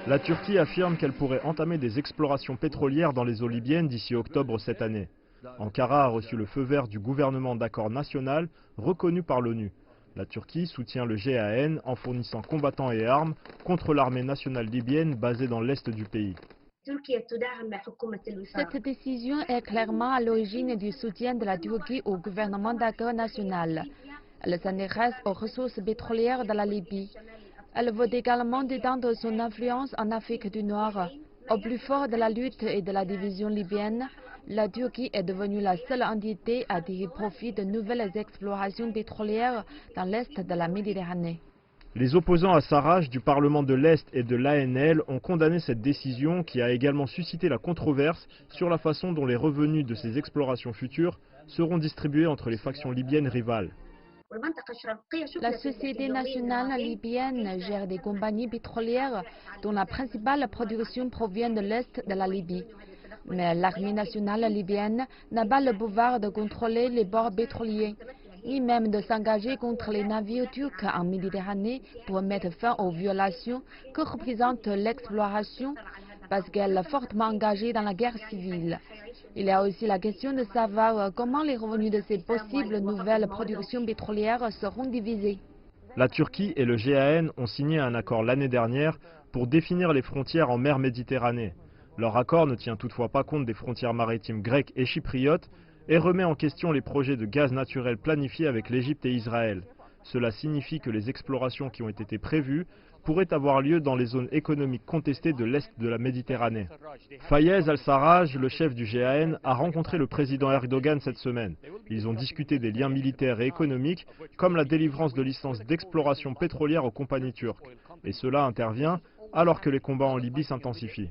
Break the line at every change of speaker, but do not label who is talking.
La Turquie affirme qu'elle pourrait entamer des explorations pétrolières dans les eaux libyennes d'ici octobre cette année. Ankara a reçu le feu vert du gouvernement d'accord national reconnu par l'ONU. La Turquie soutient le GAN en fournissant combattants et armes contre l'armée nationale libyenne basée dans l'est du pays.
Cette décision est clairement à l'origine du soutien de la Turquie au gouvernement d'accord national. Elle s'intéresse aux ressources pétrolières de la Libye. Elle veut également étendre son influence en Afrique du Nord. Au plus fort de la lutte et de la division libyenne, la Turquie est devenue la seule entité à tirer profit de nouvelles explorations pétrolières dans l'est de la Méditerranée.
Les opposants à Sarraj du Parlement de l'Est et de l'ANL ont condamné cette décision qui a également suscité la controverse sur la façon dont les revenus de ces explorations futures seront distribués entre les factions libyennes rivales.
La société nationale libyenne gère des compagnies pétrolières dont la principale production provient de l'est de la Libye. Mais l'armée nationale libyenne n'a pas le pouvoir de contrôler les ports pétroliers, ni même de s'engager contre les navires turcs en Méditerranée pour mettre fin aux violations que représente l'exploration, parce qu'elle est fortement engagée dans la guerre civile. Il y a aussi la question de savoir comment les revenus de ces possibles nouvelles productions pétrolières seront divisés.
La Turquie et le GAN ont signé un accord l'année dernière pour définir les frontières en mer Méditerranée. Leur accord ne tient toutefois pas compte des frontières maritimes grecques et chypriotes et remet en question les projets de gaz naturel planifiés avec l'Égypte et Israël. Cela signifie que les explorations qui ont été prévues pourraient avoir lieu dans les zones économiques contestées de l'est de la Méditerranée. Fayez al-Sarraj, le chef du GAN, a rencontré le président Erdogan cette semaine. Ils ont discuté des liens militaires et économiques, comme la délivrance de licences d'exploration pétrolière aux compagnies turques. Et cela intervient alors que les combats en Libye s'intensifient.